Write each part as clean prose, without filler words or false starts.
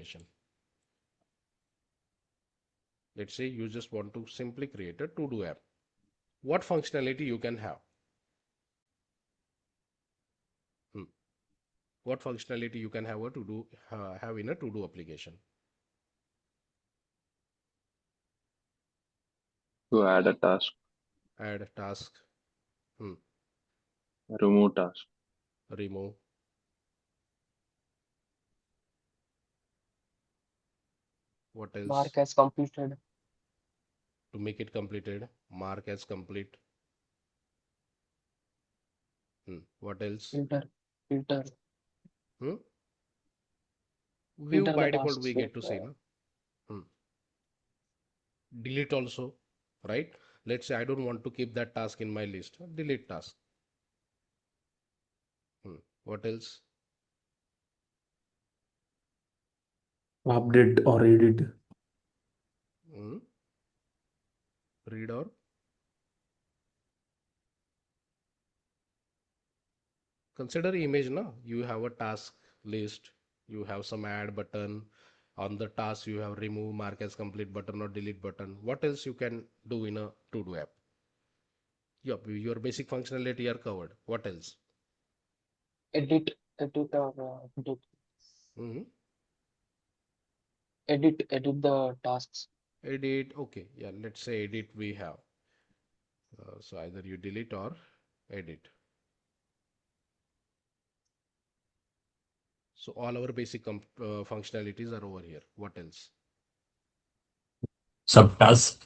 application. Let's say you just want to simply create a ToDo app. What functionality you can have? What functionality you can have a have in a ToDo application? To add a task, Add task, remove task, remove, what else? Mark as completed. To make it completed, mark as complete. What else? Filter. Filter. Hmm? View Filter the by default tasks we with get to see, no? Delete also, right? Let's say I don't want to keep that task in my list. Delete task. What else? Update or edit. Read or consider image, na? You have a task list, you have some add button. On the task, you have remove, mark as complete button or delete button. What else you can do in a ToDo app? Yep, your basic functionality are covered. What else? edit. Edit or edit. Hmm. Edit the tasks. Edit. Okay, yeah. Let's say edit we have. So either you delete or edit. So all our basic functionalities are over here. What else? Subtask.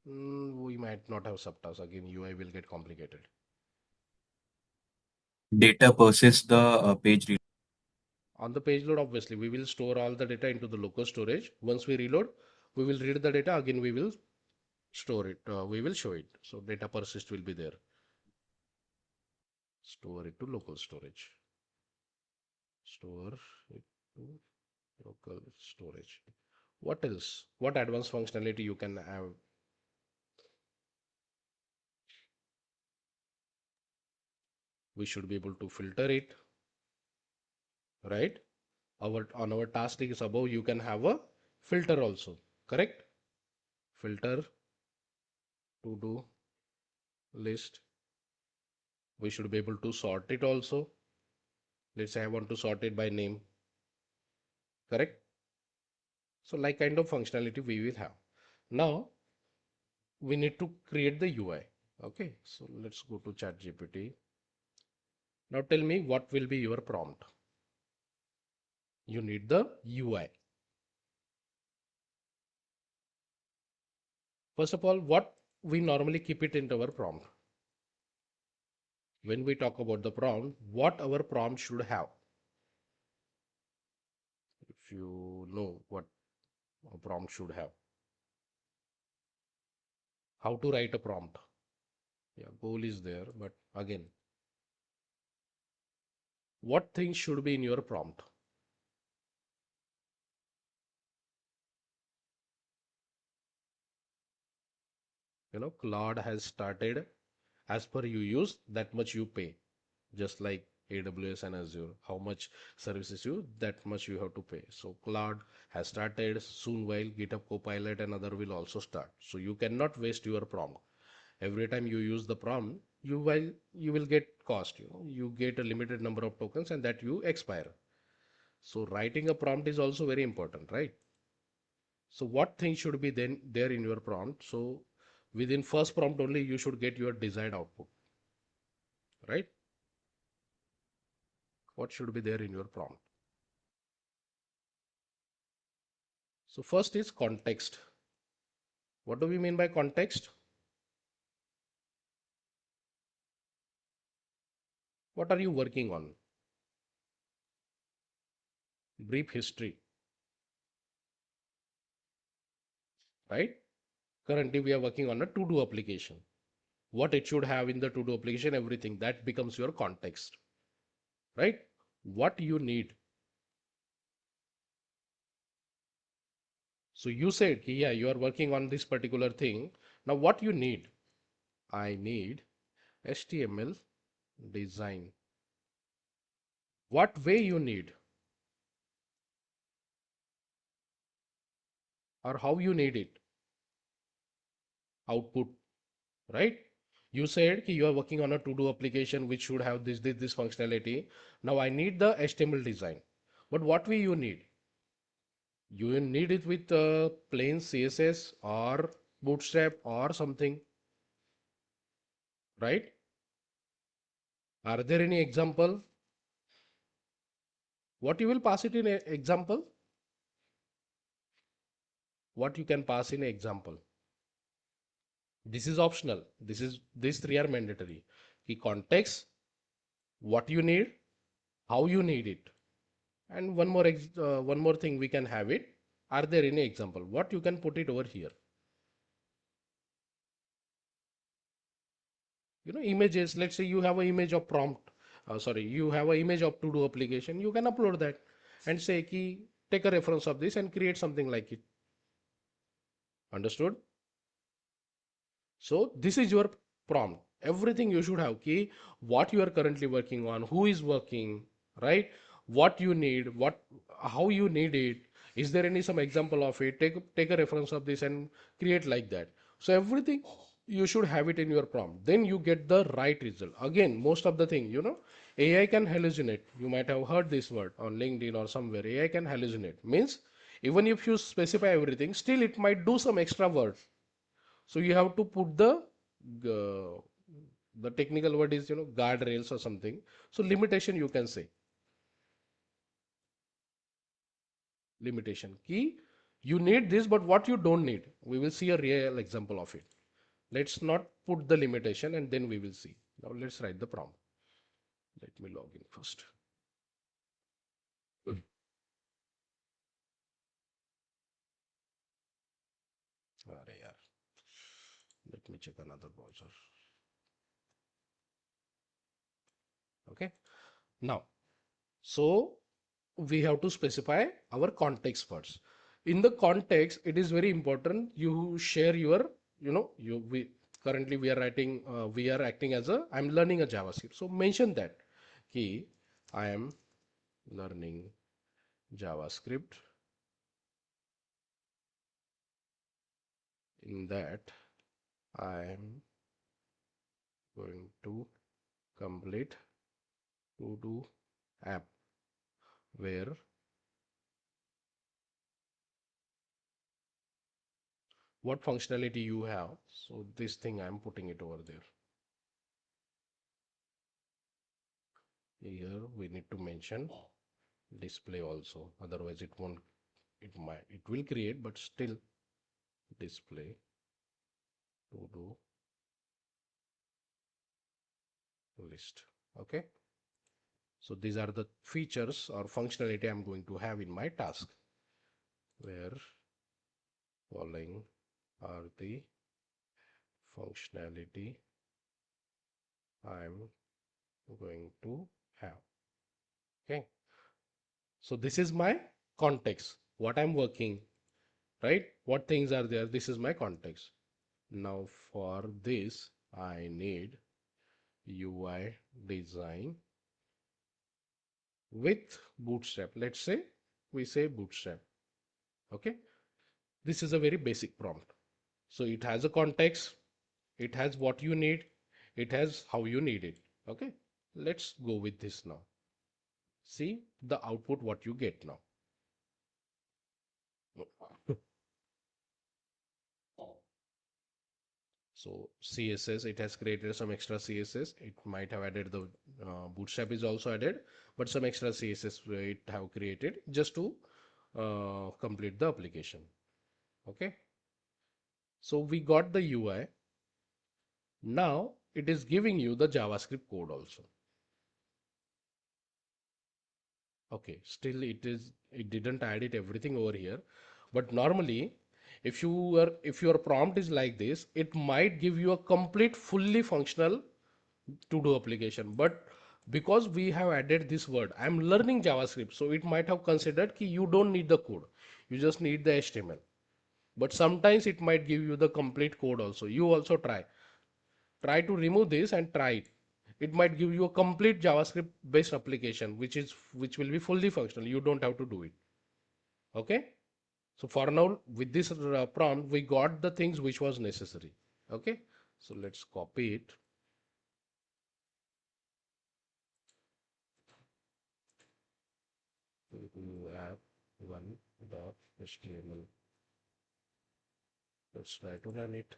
We might not have subtasks. Again, UI will get complicated. Data versus the page read. On the page load, obviously, we will store all the data into the local storage. Once we reload, we will read the data. Again, we will store it. We will show it. So data persist will be there. Store it to local storage. Store it to local storage. What else? What advanced functionality you can have? We should be able to filter it, right? On our task list above, you can have a filter also, correct? Filter, ToDo list. We should be able to sort it also. Let's say I want to sort it by name, correct? So like kind of functionality we will have. Now we need to create the UI. Okay, so let's go to ChatGPT. Now tell me what will be your prompt. You need the UI. First of all, what we normally keep it into our prompt. When we talk about the prompt, what our prompt should have. If you know what a prompt should have. How to write a prompt. Yeah, goal is there, but again, what things should be in your prompt? Claude has started as per you use, that much you pay. Just like AWS and Azure, how much services you, that much you have to pay. So Claude has started soon, while GitHub Copilot and other will also start. So you cannot waste your prompt. Every time you use the prompt, you will get cost. You get a limited number of tokens and that you expire. So writing a prompt is also very important, right? So what things should be then there in your prompt? So within first prompt only you should get your desired output, right? What should be there in your prompt? So first is context. What do we mean by context? What are you working on? Brief history, right? Currently we are working on a ToDo application. What it should have in the ToDo application, everything that becomes your context, right? What you need. So you said, yeah, you are working on this particular thing. Now what you need? I need HTML design. What way you need? or how you need it, output, right? You said you are working on a to-do application which should have this functionality. Now I need the HTML design, but what way you need? You need it with plain CSS or Bootstrap or something, right? Are there any example? What you will pass it in a example? What you can pass in a example? This is optional. These three are mandatory. The context, what you need, how you need it, and one more thing we can have it. Are there any example? What you can put it over here? Images. Let's say you have an image of prompt. Sorry, you have an image of to-do application. You can upload that and say, "Ki take a reference of this and create something like it." Understood? So this is your prompt. Everything you should have key, what you are currently working on, who is working, right? What you need, how you need it. Is there any some example of it? Take a reference of this and create like that. So everything you should have it in your prompt. Then you get the right result. Again, most of the thing, AI can hallucinate. You might have heard this word on LinkedIn or somewhere. AI can hallucinate. Means even if you specify everything, still it might do some extra work. So you have to put uh, the technical word is guardrails or something. So limitation you can say limitation key. You need this, but what you don't need. We will see a real example of it. Let's not put the limitation and then we will see. Now let's write the prompt. Let me log in first. अरे यार. Let me check another browser. Okay. Now, so we have to specify our context first. In the context, it is very important you share your, we currently we are acting as I'm learning a JavaScript. So mention that key, I am learning JavaScript. In that, I am going to complete ToDo app where what functionality you have. So this thing I'm putting it over there. Here we need to mention display also, otherwise it won't, it will create, but still display ToDo list. Okay, so these are the features or functionality I'm going to have in my task, where following are the functionality I'm going to have. Okay, so this is my context, what I'm working, right? What things are there? This is my context. Now for this I need UI design with Bootstrap. Let's say we say Bootstrap. Okay, this is a very basic prompt. So it has a context, it has what you need, it has how you need it. Okay, let's go with this now. See the output what you get now. So CSS, it has created some extra CSS. It might have added the Bootstrap is also added, but some extra CSS it have created just to complete the application. Okay, so we got the UI. Now it is giving you the JavaScript code also. Okay, still it didn't add it everything over here, but normally if your prompt is like this, it might give you a complete fully functional to do application. But because we have added this word, I'm learning JavaScript, so it might have considered ki you don't need the code, you just need the HTML. But sometimes it might give you the complete code also. You also try to remove this and try it. It might give you a complete JavaScript based application which will be fully functional. You don't have to do it. Okay, So for now, with this prompt, we got the things which was necessary. Okay. So let's copy it. ToDo App 1.html. Let's try to run it.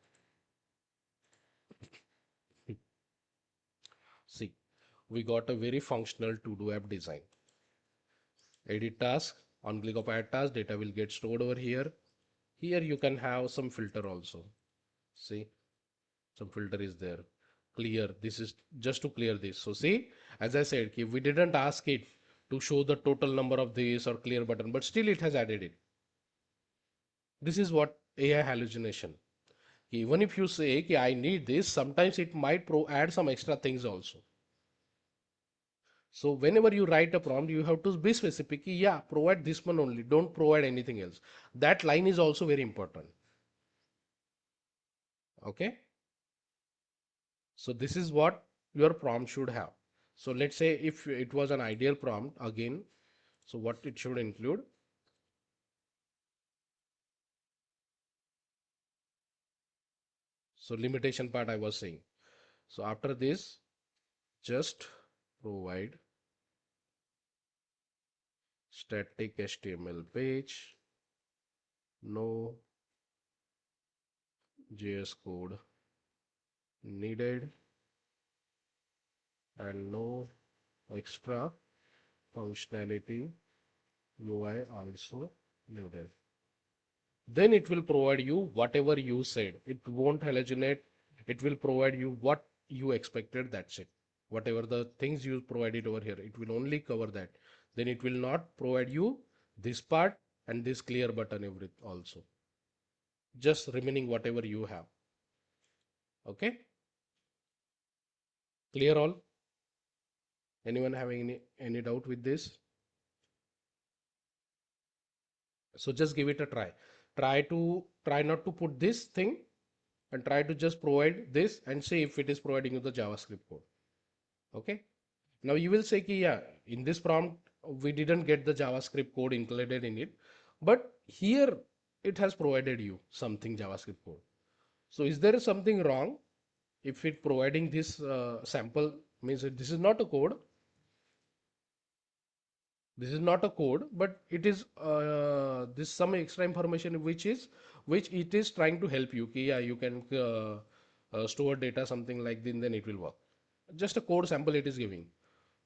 See, we got a very functional ToDo App design. Edit task, on click of add task, data will get stored over here. Here you can have some filter also. See, some filter is there. Clear, this is just to clear this. So see, as I said, if we didn't ask it to show the total number of this or clear button, but still it has added it. This is what AI hallucination. Even if you say, okay, I need this, sometimes it might add some extra things also. So whenever you write a prompt, you have to be specific. Yeah, provide this one only. Don't provide anything else. That line is also very important. Okay. So this is what your prompt should have. So let's say if it was an ideal prompt again, so what it should include. So limitation part I was saying. So after this, just provide static HTML page, no JS code needed, and no extra functionality UI also needed. Then it will provide you whatever you said. It won't hallucinate. It will provide you what you expected. That's it. Whatever the things you provided over here, it will only cover that. Then it will not provide you this part and this clear button every also. Just remaining whatever you have. Okay. Clear all? Anyone having any doubt with this? So just give it a try. Try not to put this thing and try to just provide this and see if it is providing you the JavaScript code. Okay. Now you will say, ki, yeah, in this prompt, we didn't get the JavaScript code included in it, but here it has provided you something JavaScript code. So is there something wrong if it providing this sample means this is not a code. This is not a code, but it is this some extra information which it is trying to help you. Ki, yeah, you can store data something like this, then it will work. Just a code sample it is giving.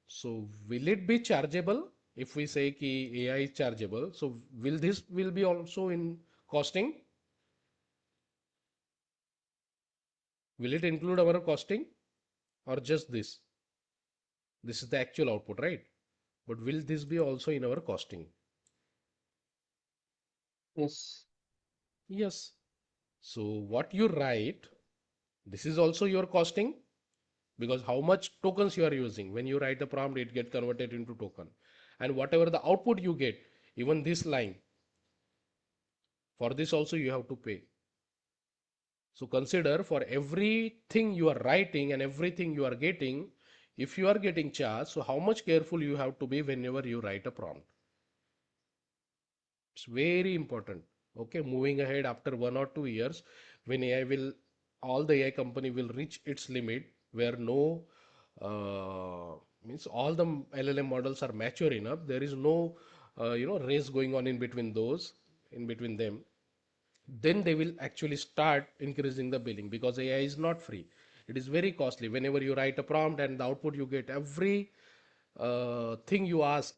So will it be chargeable if we say ki AI is chargeable? So will this will be also in costing? Will it include our costing or just this? This is the actual output, right? But will this be also in our costing? Yes. Yes. So what you write, this is also your costing because how much tokens you are using. When you write a prompt, it get converted into token. And whatever the output you get, even this line, for this also you have to pay. So consider for everything you are writing and everything you are getting, if you are getting charged, so how much careful you have to be whenever you write a prompt. It's very important. Okay, moving ahead after 1 or 2 years, when AI will, all the AI company will reach its limit where no, means all the LLM models are mature enough. There is no, race going on in between those, in between them. Then they will actually start increasing the billing because AI is not free. It is very costly. Whenever you write a prompt and the output you get, every thing you ask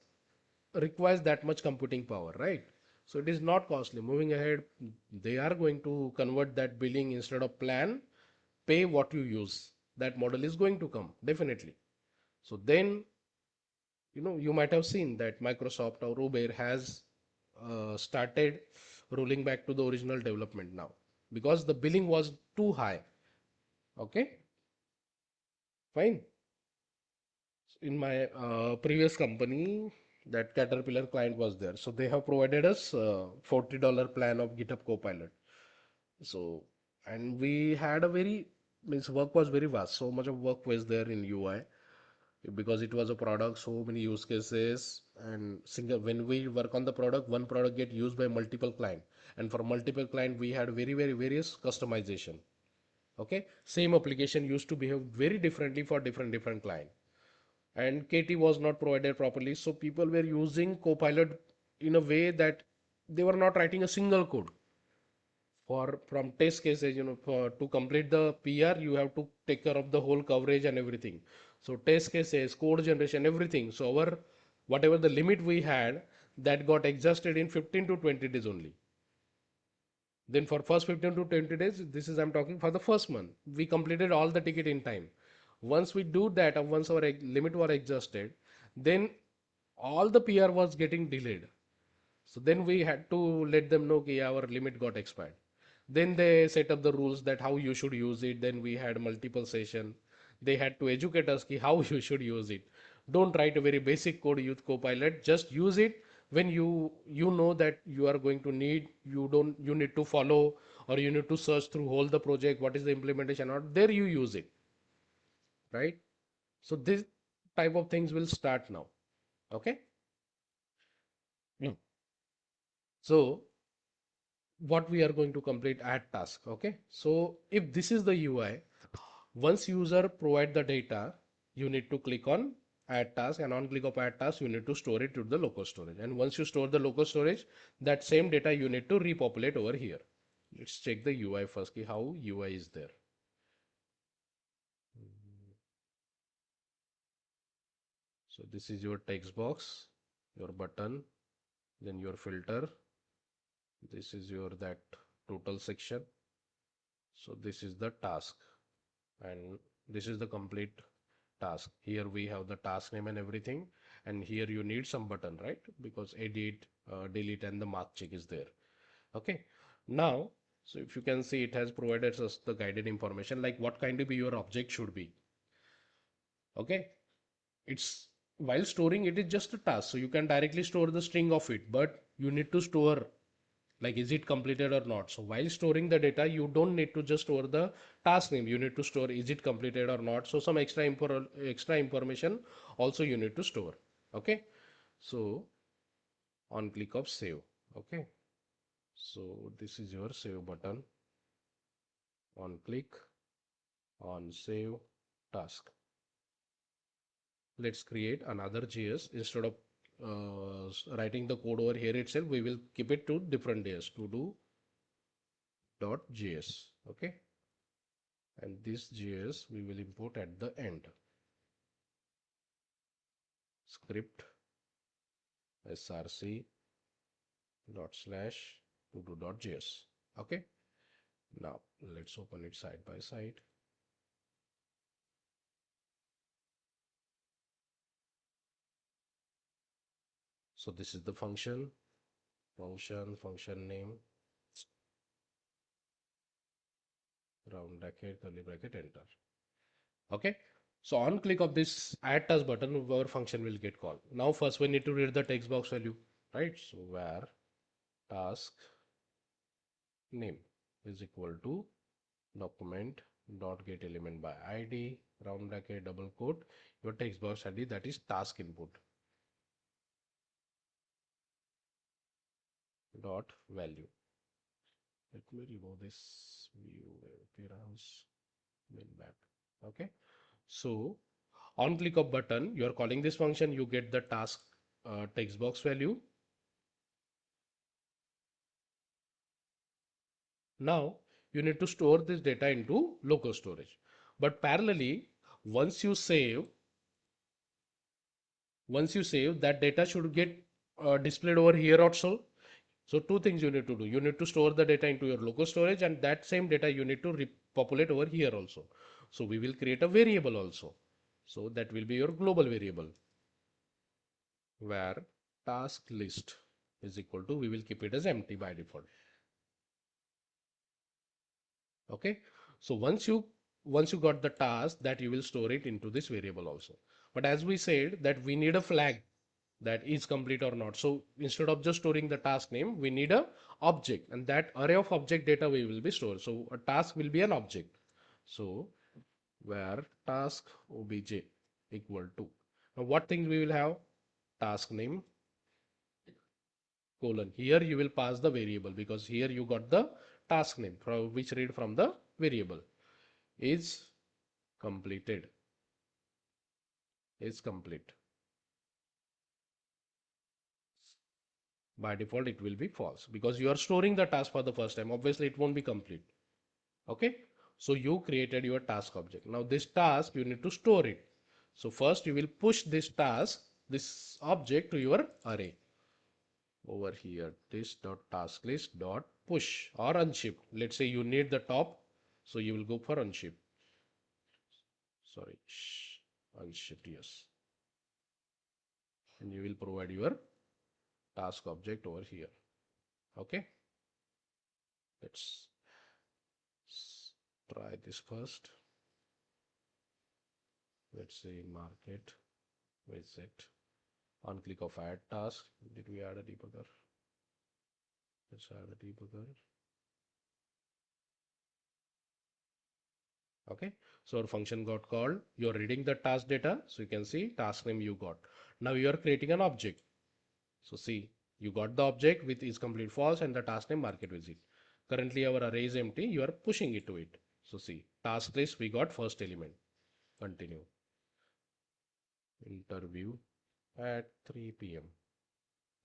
requires that much computing power, right? So it is not costly. Moving ahead, they are going to convert that billing instead of plan, pay what you use. That model is going to come, definitely. So then, you might have seen that Microsoft or Uber has started rolling back to the original development now because the billing was too high. Okay, fine. In my previous company, that Caterpillar client was there. So they have provided us $40 plan of GitHub Copilot. So, and we had a very, means work was very vast. So much of work was there in UI. because it was a product, so many use cases, and single when we work on the product, one product get used by multiple client, and for multiple client we had very various customization. Okay, same application used to behave very differently for different client, and KT was not provided properly, so people were using Copilot in a way that they were not writing a single code for from test cases. For to complete the PR you have to take care of the whole coverage and everything. So test cases, code generation, everything. So our whatever the limit we had, that got adjusted in 15 to 20 days only. Then for first 15 to 20 days, this is I'm talking for the first month, we completed all the ticket in time. Once we do that, once our limit was adjusted, then all the PR was getting delayed. So then we had to let them know that our limit got expired. Then they set up the rules that how you should use it. Then we had multiple session. They had to educate us how you should use it. Don't write a very basic code, use Copilot. Just use it when you know that you are going to need. You need to follow, or you need to search through whole the project. What is the implementation? Or there you use it, right? So this type of things will start now. Okay. So what we are going to complete add task. Okay, so if this is the UI, once user provide the data, you need to click on add task, and on click of add task you need to store it to the local storage, and once you store the local storage, that same data you need to repopulate over here. Let's check the UI first, how UI is there. So this is your text box, your button, then your filter, this is your that total section. So this is the task, and this is the complete task. Here we have the task name and everything, and here you need some button, right? Because edit, delete, and the mark check is there. Okay, now so if you can see, it has provided us the guided information like what kind of your object should be. Okay, it's while storing it is just a task, so you can directly store the string of it, but you need to store like is it completed or not. So while storing the data, you don't need to just store the task name, you need to store is it completed or not. So some extra information also you need to store. Okay, so on click of save. Okay, so this is your save button. On click on save task. Let's create another JS. Instead of writing the code over here itself, we will keep it to different JS, ToDo.js. Okay, and this JS we will import at the end. Script src /todo.js. Okay, now let's open it side by side. So this is the function name, round bracket, curly bracket, enter. Okay, so on click of this add task button, our function will get called. Now first we need to read the text box value, right? So where task name is equal to document dot get element by id, round bracket, double quote, your text box ID, that is task input dot value. Let me remove this view appearance min map. Okay, so on click of button, you are calling this function, you get the task text box value. Now you need to store this data into local storage, but parallelly once you save that data should get displayed over here also. So two things you need to do, you need to store the data into your local storage, and that same data you need to repopulate over here also. So we will create a variable also, so that will be your global variable where task list is equal to, we will keep it as empty by default. Okay, so once you got the task, that you will store it into this variable also. But as we said that we need a flag that is complete or not, so instead of just storing the task name, we need a object, and that array of object data we will be stored. So a task will be an object, so where task obj equal to Now what things we will have? Task name colon. Here you will pass the variable because here you got the task name from which read from the variable. Is completed. Is complete. By default it will be false because you are storing the task for the first time. Obviously it won't be complete. Okay, so you created your task object. Now this task you need to store it. So first you will push this task, this object to your array over here, this dot task list dot push or unship. Let's say you need the top, so you will go for unship. Sorry, unshipped, yes. And you will provide your task object over here. Okay, let's try this first. Let's say market visit. On click of add task. Did we add a debugger? Let's add a debugger. Okay, so our function got called. You're reading the task data, so you can see task name you got. Now you are creating an object. So see, you got the object with is complete false and the task name market visit. Currently our array is empty. You are pushing it to it. So see, task list we got first element. Continue. Interview at 3 p.m.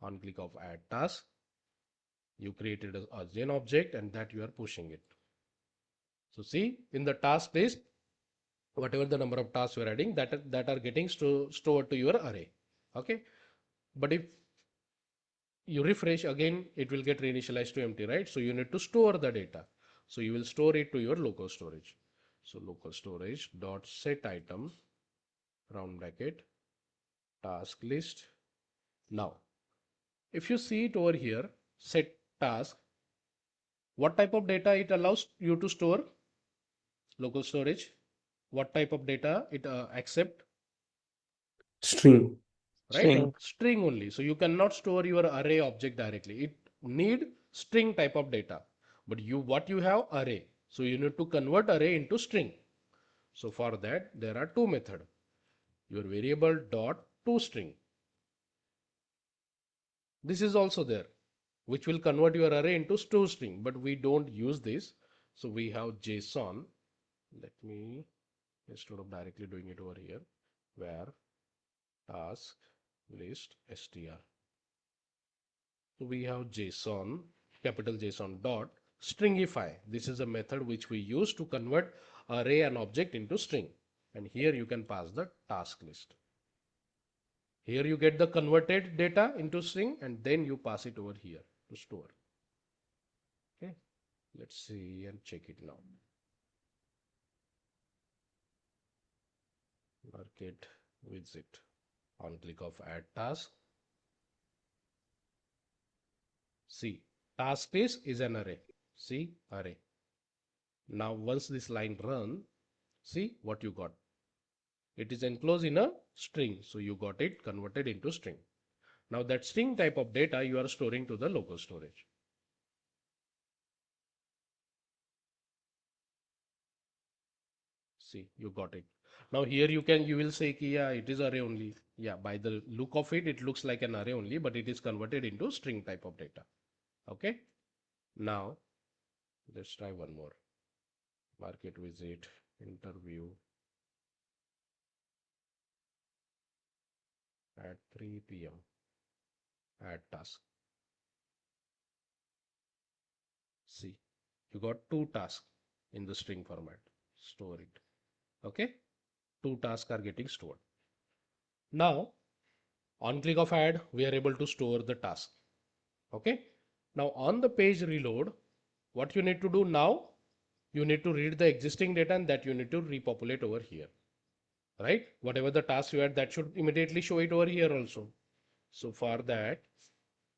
On click of add task, you created an object and that you are pushing it. So see, in the task list, whatever the number of tasks you are adding, that are getting stored to your array. Okay, but if you refresh again, it will get reinitialized to empty, right? So you need to store the data. So you will store it to your local storage. So local storage dot set item round bracket task list. Now, if you see it over here, set task, what type of data it allows you to store? Local storage. What type of data it accept? String. Right? String. String only. So you cannot store your array object directly. It need string type of data. But what you have array. So you need to convert array into string. So for that there are two methods. Your variable dot toString. This is also there, which will convert your array into toString, but we don't use this. So we have JSON. Let me, instead of directly doing it over here, where task list str. So we have JSON, capital JSON dot stringify. This is a method which we use to convert array and object into string. And here you can pass the task list. Here you get the converted data into string and then you pass it over here to store. Okay, let's see and check it now. Market visit. On click of add task. See, task list is an array. See, array. Now once this line run, see what you got. It is enclosed in a string. So you got it converted into string. Now that string type of data you are storing to the local storage. See, you got it. Now here you will say, yeah, it is array only. Yeah, by the look of it, it looks like an array only, but it is converted into string type of data. Okay. Now let's try one more. Market visit, interview at 3 p.m. Add task. See, you got two tasks in the string format. Store it. Okay. Two tasks are getting stored. Now, on click of add, we are able to store the task. Okay. Now on the page reload, what you need to do now, you need to read the existing data and that you need to repopulate over here. Right? Whatever the task you had, that should immediately show it over here also. So for that,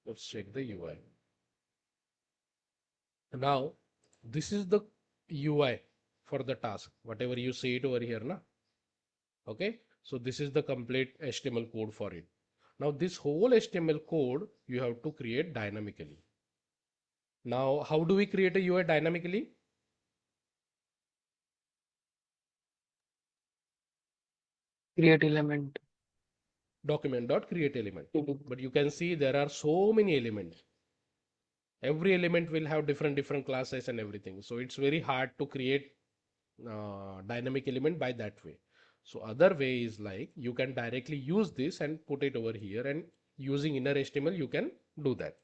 let's check the UI. Now, this is the UI for the task, whatever you see it over here, na? Okay. So this is the complete HTML code for it. Now this whole HTML code you have to create dynamically. Now, how do we create a UI dynamically? Create element. document.create element. But you can see there are so many elements. Every element will have different classes and everything. So it's very hard to create dynamic element by that way. So other way is like you can directly use this and put it over here, and using inner HTML you can do that.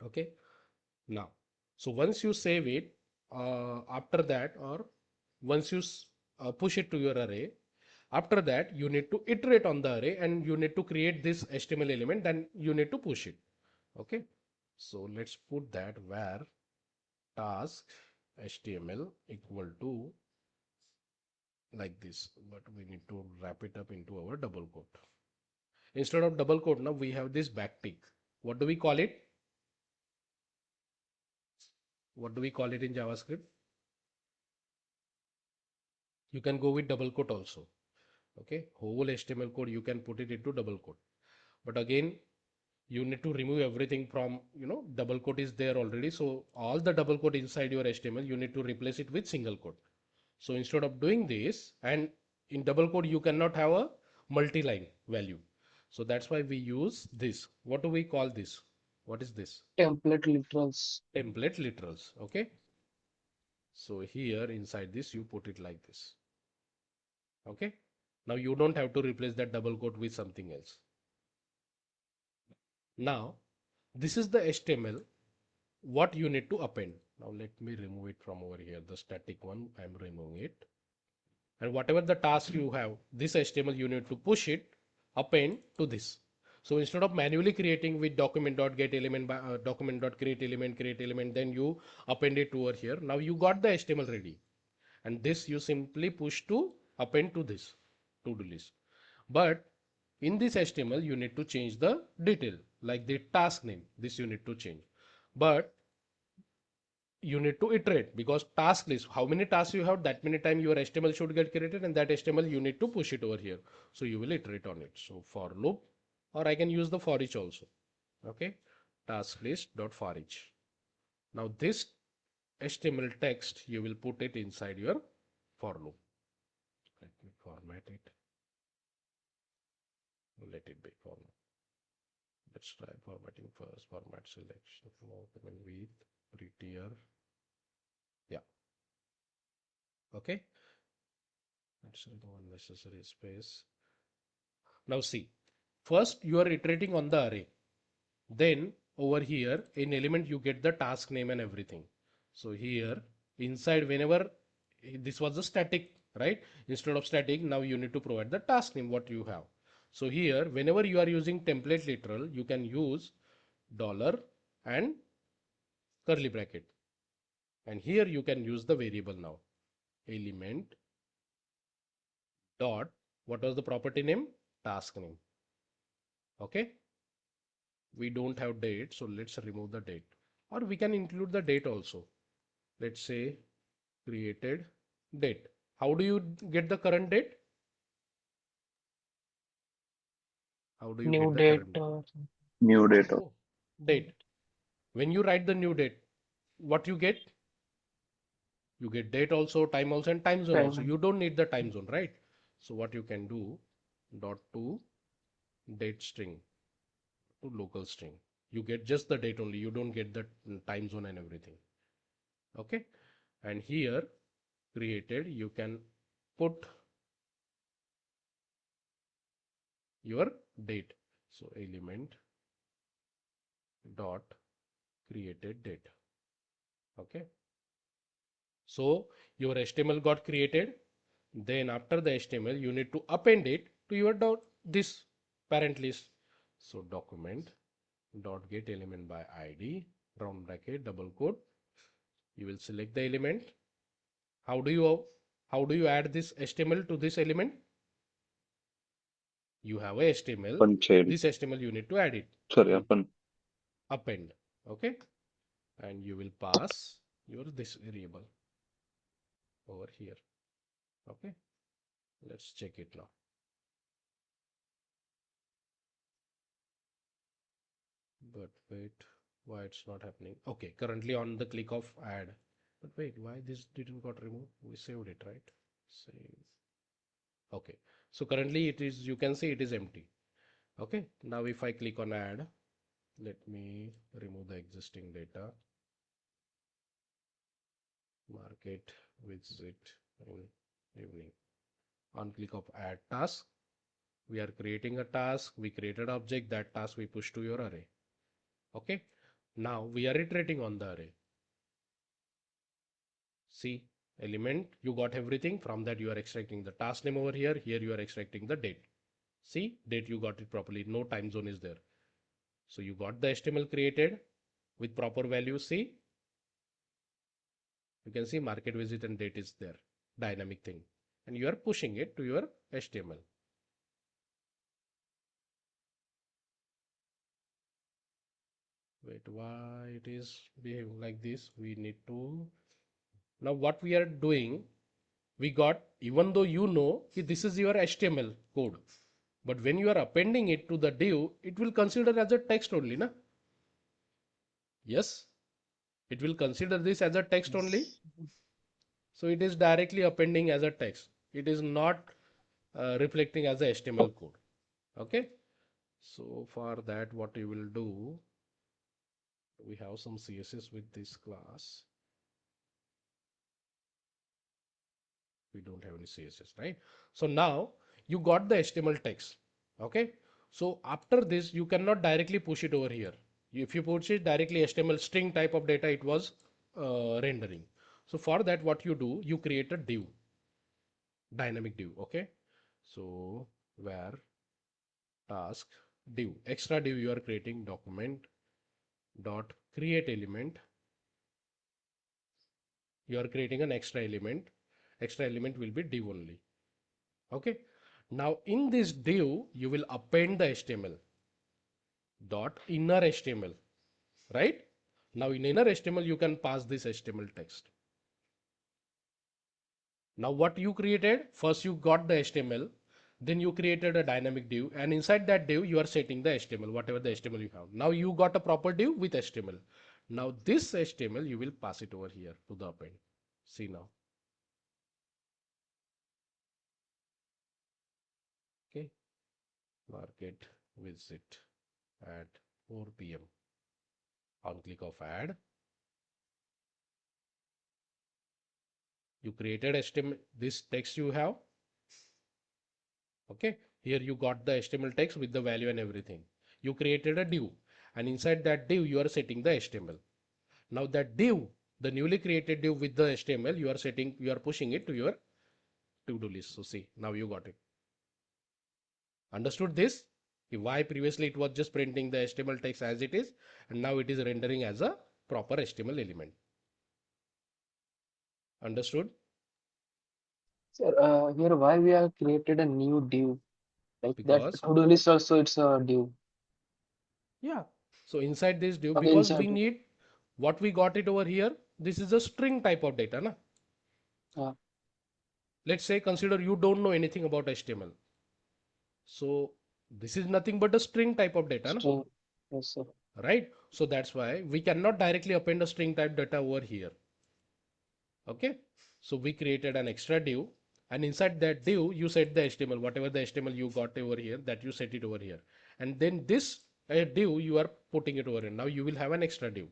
Okay. Now, so once you save it, after that, or once you push it to your array, after that you need to iterate on the array and you need to create this HTML element, then you need to push it. Okay. So let's put that where task HTML equal to like this, but we need to wrap it up into our double quote. Instead of double quote, now we have this backtick. What do we call it? What do we call it in JavaScript? You can go with double quote also. Okay, whole HTML code you can put it into double quote, but again you need to remove everything from, double quote is there already, so all the double quote inside your HTML you need to replace it with single quote. So instead of doing this, and in double quote you cannot have a multi-line value, so that's why we use this. What do we call this? What is this? Template literals. Template literals. Okay, so here inside this you put it like this. Okay, now you don't have to replace that double quote with something else. Now this is the HTML what you need to append. Now let me remove it from over here, the static one. I'm removing it, and whatever the task you have, this HTML you need to push it append to this. So instead of manually creating with document.get element by document.create element, create element, then you append it over here. Now you got the HTML ready, and this you simply push to append to this to-do list. But in this HTML you need to change the detail, like the task name, this you need to change. But you need to iterate, because task list, how many tasks you have, that many time your HTML should get created, and that HTML you need to push it over here. So you will iterate on it. So for loop, or I can use the for each also. Okay, task list dot for each. Now this HTML text you will put it inside your for loop. Let me format it. Let it be format. Let's try formatting first. Format selection, open with prettier. Yeah. Okay. Let's remove unnecessary space. Now see, first you are iterating on the array. Then over here in element you get the task name and everything. So here inside, whenever this was a static, right? Instead of static, now you need to provide the task name what you have. So here whenever you are using template literal, you can use dollar and curly bracket, and here you can use the variable now element dot, what was the property name? Task name. Okay, we don't have date, so let's remove the date, or we can include the date also. Let's say created date. How do you get the current date? How do you New get the date. current New data. oh, date? When you write the new date, what you get? You get date also, time also, and time zone also. Time. You don't need the time zone, right? So what you can do, dot to date string to local string. You get just the date only. You don't get the time zone and everything. Okay, and here created you can put your date. So element dot created date. Okay, so your HTML got created. Then after the HTML you need to append it to your this parent list. So document dot get element by ID, round bracket, double quote. You will select the element. How do you add this HTML to this element? You have a HTML. Open child. This HTML you need to add it. Sorry, You open. append. Okay, and you will pass your this variable over here. Okay, let's check it now. But wait, why it's not happening? Okay, currently on the click of add. But wait, why this didn't got removed? We saved it, right? Save. Okay, so currently it is, you can see it is empty. Okay, now if I click on add, let me remove the existing data. Market visit in evening. On click of add task, we are creating a task. We created object. That task we push to your array. Okay, now we are iterating on the array. See, element, you got everything. From that you are extracting the task name over here. Here you are extracting the date. See, date you got it properly. No time zone is there. So you got the HTML created with proper values. See, you can see market visit and date is there, dynamic thing, and you are pushing it to your HTML. Wait, why it is behaving like this? We need to, now what we are doing, we got, even though you know this is your HTML code, but when you are appending it to the div, it will consider as a text only, na? Yes, it will consider this as a text only. So it is directly appending as a text. It is not reflecting as a HTML code. Okay. So for that, what you will do, we have some CSS with this class. We don't have any CSS, right? So now you got the HTML text. Okay. So after this, you cannot directly push it over here. If you push it directly HTML string type of data, it was rendering. So for that, what you do, you create a div, dynamic div. Okay. So where task div, extra div you are creating, document dot create element. You are creating an extra element. Extra element will be div only. Okay. Now in this div, you will append the HTML dot inner HTML, right? Now in inner HTML, you can pass this HTML text. Now what you created, first you got the HTML, then you created a dynamic div, and inside that div, you are setting the HTML, whatever the HTML you have. Now you got a proper div with HTML. Now this HTML, you will pass it over here to the append. See now. Okay. Market visit at 4 p.m. On click of add, you created HTML, this text you have. Okay, here you got the HTML text with the value and everything. You created a div, and inside that div, you are setting the HTML. Now that div, the newly created div with the HTML, you are pushing it to your to-do list. So see, now you got it. Understood this? Why previously it was just printing the HTML text as it is, and now it is rendering as a proper HTML element. Understood? Sir, here why we have created a new div like that Because, to-do list also it's a div. yeah. So inside this div, Okay, because we inside it. need what we got it over here, this is a string type of data, na? Let's say consider you don't know anything about HTML. So this is nothing but a string type of data, na? String. Yes, sir. Right? So that's why we cannot directly append a string type data over here. Okay. So we created an extra div, and inside that div, you set the HTML, whatever the HTML you got over here, that you set it over here. And then this div, you are putting it over here. Now you will have an extra div.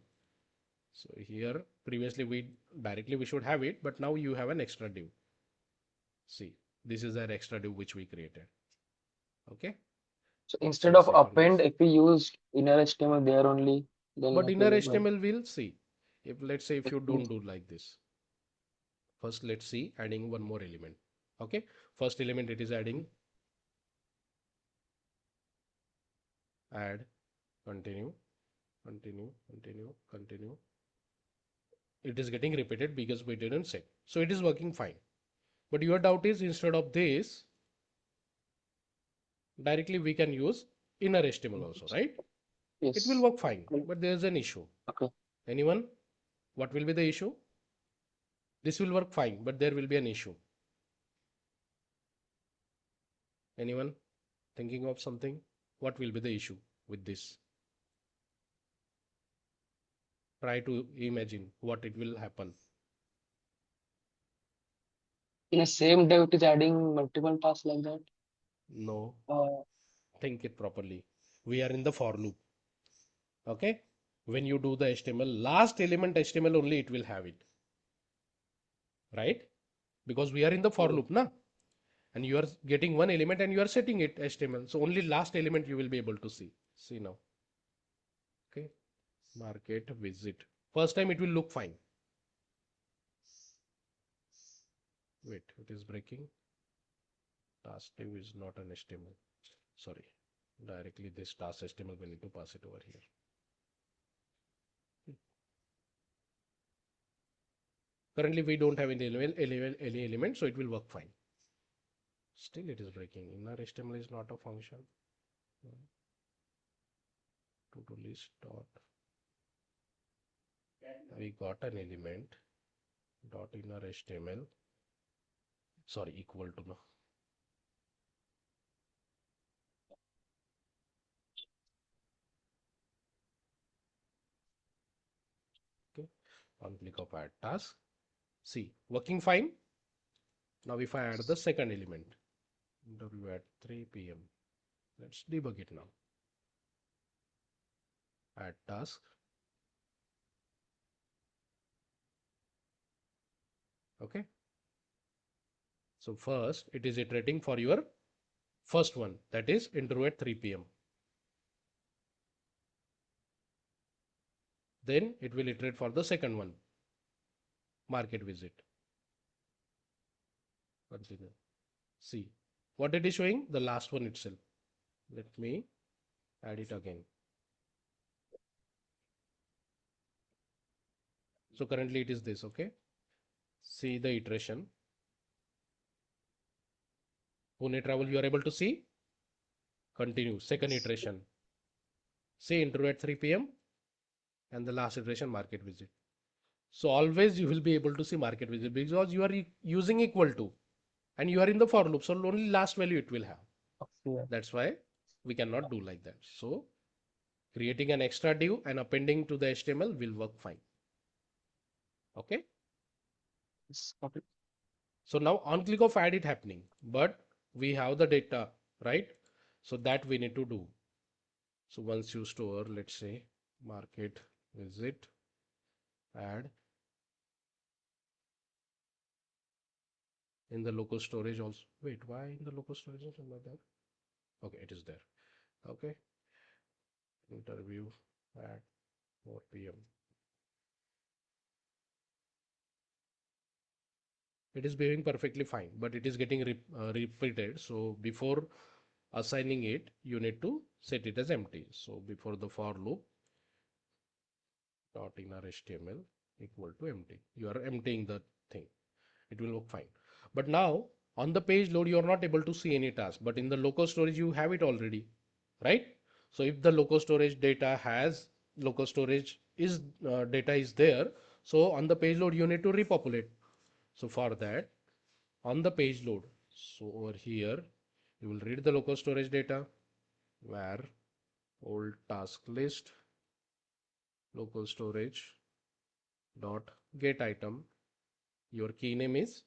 So here previously we should have it, but now you have an extra div. See, this is an extra div which we created. Okay. So Let's instead see of second append, is. if we use inner HTML there only, then But it inner will work. HTML will see. If let's say if It you means don't do like this. First, let's see adding one more element. Okay. First element it is adding add, continue, continue, continue, continue. It is getting repeated because we didn't set. So it is working fine. But your doubt is instead of this, directly we can use inner HTML also, right? It will yes. work fine, but there's an issue. Okay. Anyone? What will be the issue? This will work fine, but there will be an issue. Anyone thinking of something? What will be the issue with this? Try to imagine what it will happen. In a same div, it is adding multiple tasks like that. No. Think it properly. We are in the for loop. Okay. When you do the HTML, last element HTML only it will have it. Right? Because we are in the for loop, na? And you are getting one element and you are setting it HTML. So only last element you will be able to see. See now. Okay. Market visit. First time it will look fine. Wait, it is breaking. Task div is not an HTML. Sorry. Directly this task HTML we need to pass it over here. Currently we don't have any element, so it will work fine. Still it is breaking. Inner HTML is not a function. ToDo list dot. We got an element dot inner HTML. Sorry, equal to no. Okay. On click of add task. See, working fine. Now if I add the second element, W at 3 p.m. Let's debug it now. Add task. Okay. So first it is iterating for your first one, that is interview at 3 p.m. Then it will iterate for the second one, market visit. Consider. See what it is showing, the last one itself. Let me add it again. So currently it is this. Okay. See the iteration. Pune travel you are able to see. Continue. Second iteration. Say interview at 3 p.m. and the last iteration market visit. So always you will be able to see market visit because you are using equal to and you are in the for loop. So only last value it will have. Yeah. That's why we cannot do like that. So creating an extra div and appending to the HTML will work fine. Okay. It's copy. So now on click of add it happening, but we have the data, right? So that we need to do. So once you store, let's say market visit, add in the local storage also. Wait, why in the local storage is not there? Okay, it is there. Okay. Interview at 4 p.m. It is behaving perfectly fine, but it is getting repeated. So before assigning it, you need to set it as empty. So before the for loop dot inner HTML equal to empty. You are emptying the thing. It will work fine. But now on the page load, you are not able to see any task, but in the local storage, you have it already, right? So if the local storage data has local storage is data is there. So on the page load, you need to repopulate. So for that, on the page load, so over here, you will read the local storage data where old task list local storage dot get item. Your key name is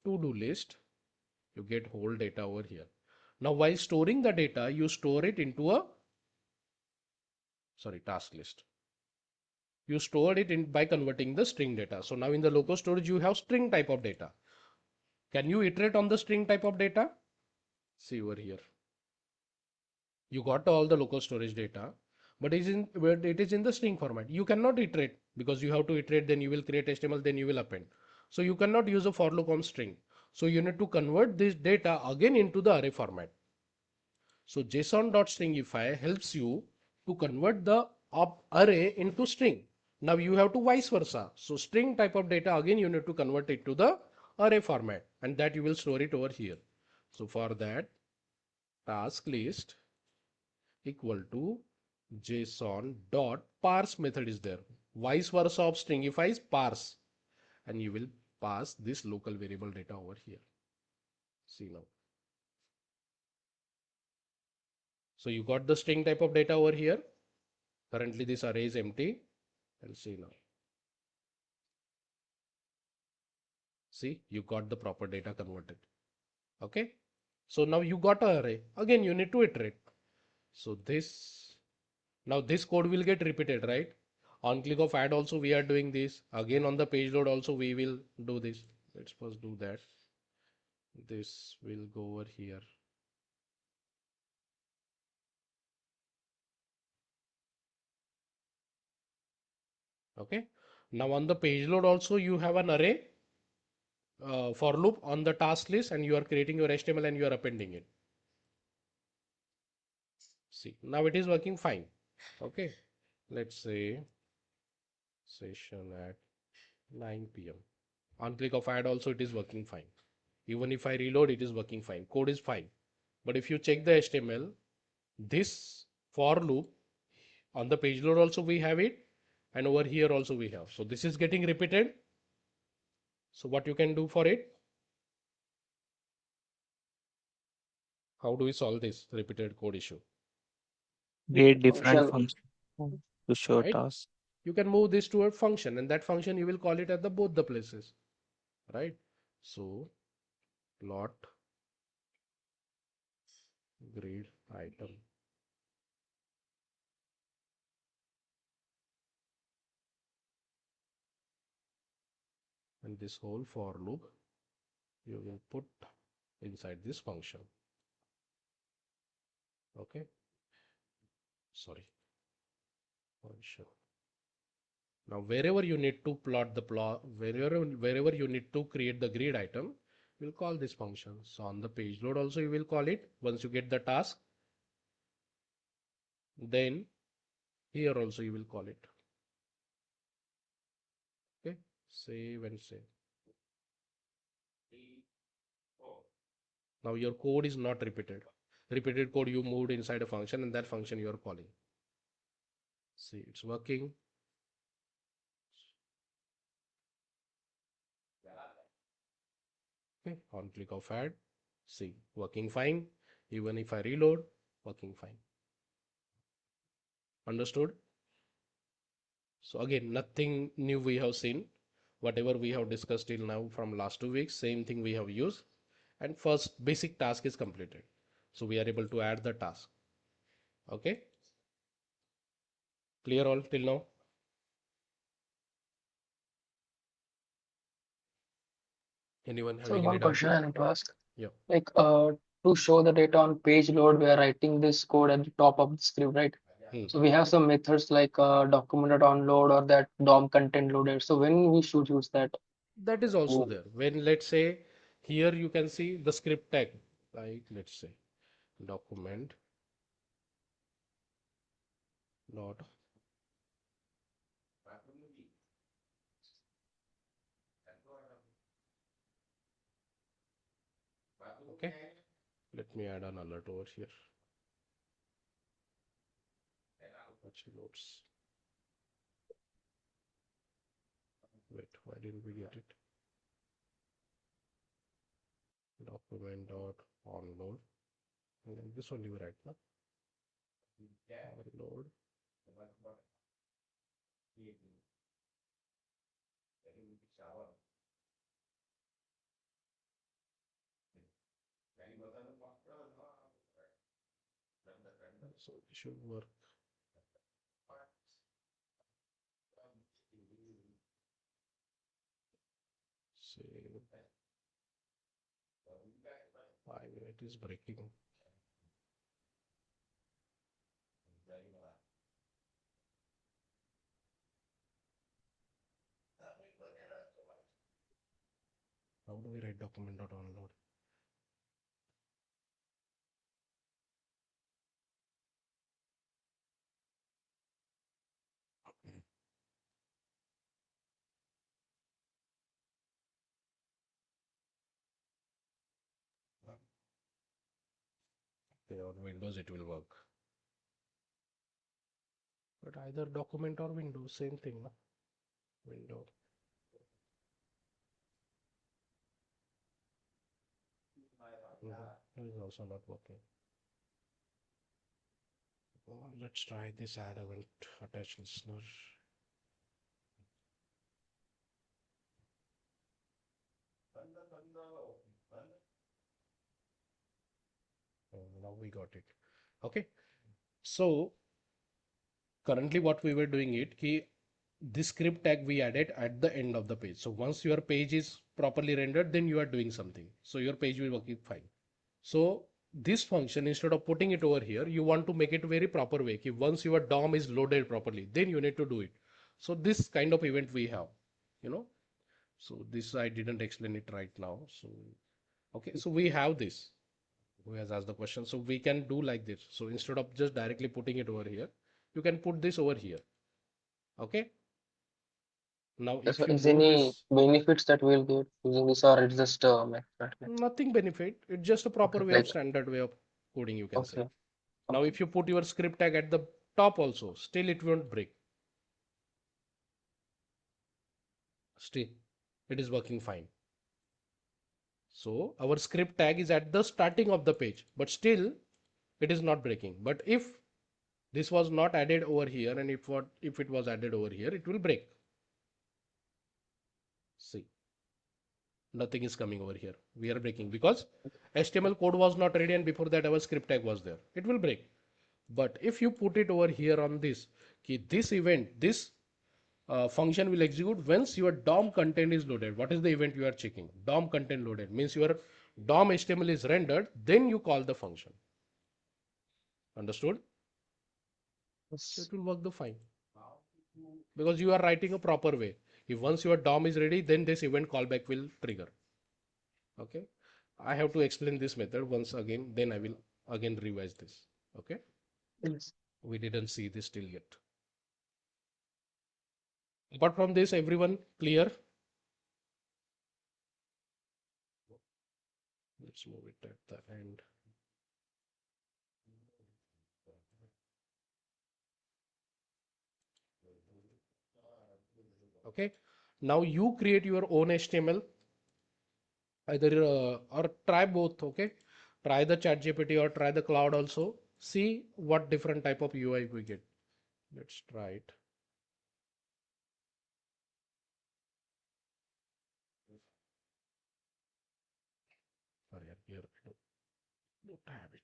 ToDo List. You get whole data over here. Now while storing the data, you store it into a task list. You stored it in by converting the string data. So now in the local storage, you have string type of data. Can you iterate on the string type of data? See over here. You got all the local storage data, but it is in the string format. You cannot iterate because you have to iterate, then you will create HTML, then you will append. So you cannot use a for loop on string. So you need to convert this data again into the array format. So JSON.stringify helps you to convert the array into string. Now you have to vice versa. So string type of data again you need to convert it to the array format, and that you will store it over here. So for that, task list equal to JSON dot parse method is there. Vice versa of stringify is parse, and you will pass this local variable data over here. See now. So you got the string type of data over here. Currently this array is empty, and see now. See, you got the proper data converted. Okay. So now you got an array. Again, you need to iterate. So now this code will get repeated, right? On click of add also we are doing this. Again on the page load also we will do this. Let's first do that. This will go over here. Okay. Now on the page load also you have an array for loop on the task list, and you are creating your HTML and you are appending it. See, now it is working fine. Okay. Let's say session at 9 p.m. On click of add also it is working fine. Even if I reload, it is working fine. Code is fine. But if you check the HTML, this for loop on the page load also we have it, and over here also we have. So this is getting repeated. So what you can do for it? How do we solve this repeated code issue? Create different Function. functions to show Right? tasks. You can move this to a function, and that function you will call it at the both the places. Right? So plot grid item. And this whole for loop you will put inside this function. Okay. Sorry. Function. Now wherever you need to plot the plot, wherever you need to create the grid item, we'll call this function. So on the page load also you will call it once you get the task. Then here also you will call it. Okay. Save and save. Now your code is not repeated. Repeated code you moved inside a function, and that function you are calling. See, it's working. Okay, on click of add, see, working fine. Even if I reload, working fine. Understood? So again, nothing new we have seen. Whatever we have discussed till now from last 2 weeks, same thing we have used. And first basic task is completed. So we are able to add the task. Okay. Clear all till now? Anyone So having any one doubt? question I want to ask, Yeah. like to show the data on page load, we are writing this code at the top of the script, right? Hmm. So we have some methods like document.onload or that DOM content loaded. So when we should use that? That is also Oh, there. When let's say here you can see the script tag, like let's say document dot. Okay. Let me add an alert over here. Apache notes. Wait, why didn't we get it? Document dot onload. And then this only we write now. Onload. So it should work. Save. I mean, it is breaking. How do we write document dot onload? Okay, on Windows it will work. But either document or Windows, same thing, no? Window. It is also not working. Let's try this add event attach listener. Now we got it. Okay. So currently what we were doing it, this script tag we added at the end of the page. So once your page is properly rendered, then you are doing something. So your page will work fine. So this function, instead of putting it over here, you want to make it very proper way. Once your DOM is loaded properly, then you need to do it. So this kind of event we have, you know. So this I didn't explain it right now. So okay, so we have this. Who has asked the question? So we can do like this. So instead of just directly putting it over here, you can put this over here. Okay. Now if So you is move any this, benefits that we'll get using this, or it's just method? nothing benefit. It's just a proper Okay, way of like standard way of coding, you can say. okay, Now okay. if you put your script tag at the top also, still it won't break. Still, it is working fine. So our script tag is at the starting of the page, but still it is not breaking. But if this was not added over here, and if it was added over here, it will break. See, nothing is coming over here. We are breaking because HTML code was not ready, and before that our script tag was there. It will break. But if you put it over here on this, this event, this function will execute once your DOM content is loaded. What is the event you are checking? DOM content loaded means your DOM HTML is rendered, then you call the function. Understood? So Yes. it will work the fine because you are writing a proper way. If once your DOM is ready, then this event callback will trigger. Okay. I have to explain this method once again, then I will again revise this. Okay. Yes. We didn't see this till yet. Apart from this, everyone clear? Let's move it at the end. Okay. Now you create your own HTML, either or try both. Okay. Try the ChatGPT or try the Cloud also. See what different type of UI we get. Let's try it. Sorry, here I don't have it.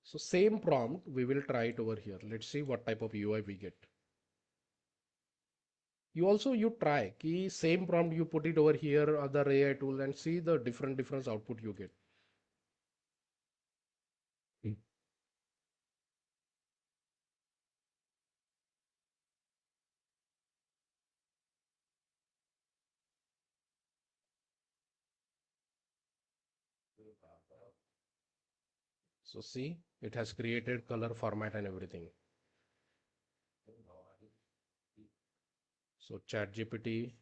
So same prompt, we will try it over here. Let's see what type of UI we get. You try key same prompt, you put it over here, other AI tool, and see the different output you get. So see, it has created color format and everything. So ChatGPT,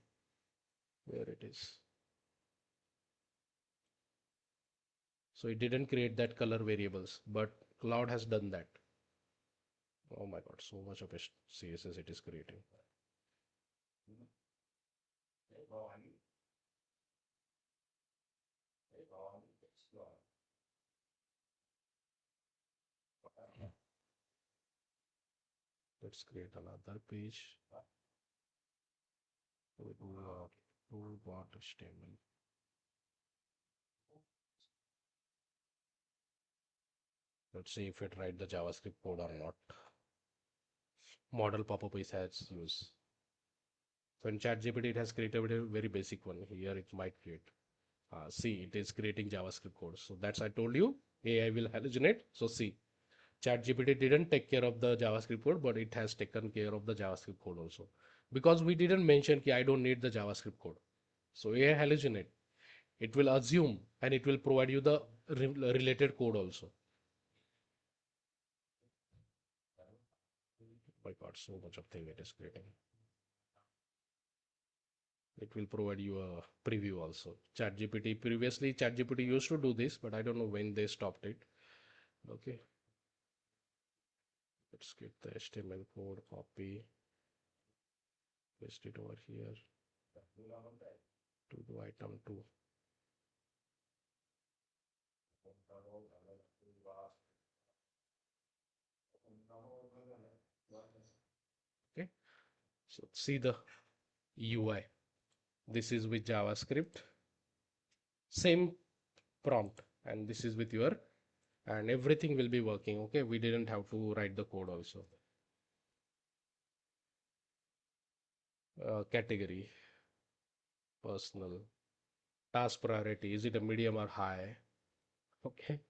where it is. So it didn't create that color variables, but Cloud has done that. Oh my God, so much of CSS it is creating. Let's create another page with tool.html. Let's see if it write the JavaScript code or not. Model pop-up is has use. So in ChatGPT, it has created a very basic one. Here it might create. See, it is creating JavaScript code. So that's I told you, AI will hallucinate. So see, ChatGPT didn't take care of the JavaScript code, but it has taken care of the JavaScript code also. Because we didn't mention that I don't need the JavaScript code. So AI hallucinate. It will assume and it will provide you the related code also. My God, so much of thing it is creating. It will provide you a preview also. ChatGPT, previously ChatGPT used to do this, but I don't know when they stopped it. Okay. Let's get the HTML code, copy, paste it over here. To do item 2. Okay. So see the UI. This is with JavaScript. Same prompt, and this is with your, and everything will be working. Okay, we didn't have to write the code also. Category, personal, task priority, is it a medium or high? Okay,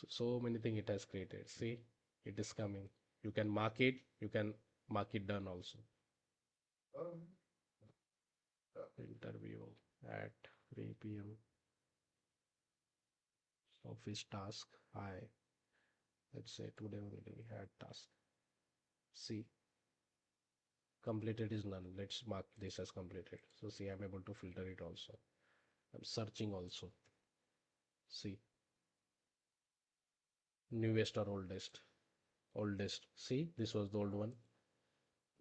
so many things it has created. See, it is coming. You can mark it, you can mark it done also. Interview at 3 p.m. Office task high. Let's say today only had task. See, completed is none. Let's mark this as completed. So see, I'm able to filter it also. I'm searching also. See, newest or oldest. Oldest. See, this was the old one.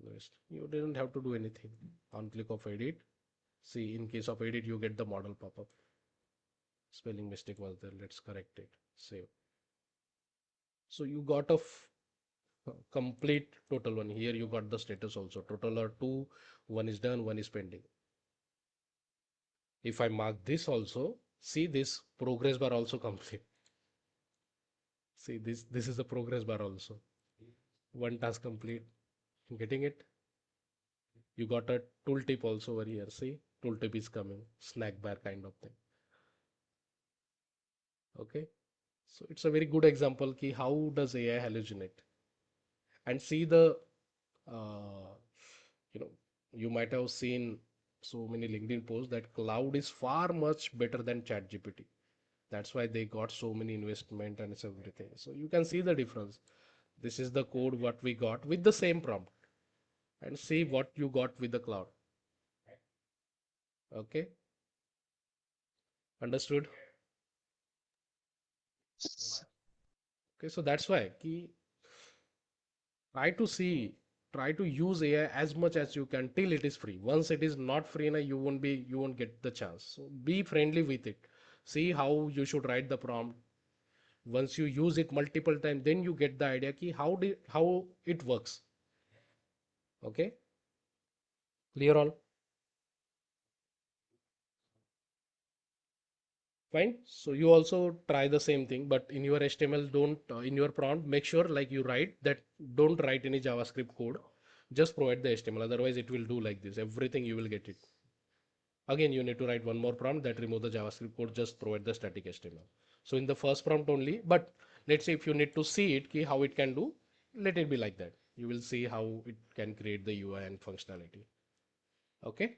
Newest. You didn't have to do anything. On click of edit. See, in case of edit, you get the model pop-up. Spelling mistake was there. Let's correct it. Save. So you got a complete total one. Here you got the status also. Total are two. One is done, one is pending. If I mark this also, see this progress bar also complete. See this is the progress bar also. One task complete. Getting it? You got a tooltip also over here. See, tooltip is coming. Snack bar kind of thing. Okay. So it's a very good example ki how does AI hallucinate? And see the you know, you might have seen so many LinkedIn posts that cloud is far much better than ChatGPT. That's why they got so many investment and it's everything. So you can see the difference. This is the code what we got with the same prompt, and see what you got with the cloud. Okay, understood? Okay, so that's why key, try to see, try to use AI as much as you can till it is free. Once it is not free, now you won't get the chance. So be friendly with it. See how you should write the prompt. Once you use it multiple times, then you get the idea ki how it works. Okay, clear all? Fine. So you also try the same thing, but in your HTML, don't in your prompt, make sure like you write that, don't write any JavaScript code. Just provide the HTML. Otherwise, it will do like this. Everything you will get it. Again, you need to write one more prompt that remove the JavaScript code. Just provide the static HTML. So in the first prompt only, but let's say if you need to see it, ki how it can do, let it be like that. You will see how it can create the UI and functionality. Okay.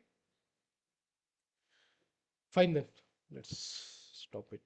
Fine then. Let's stop it.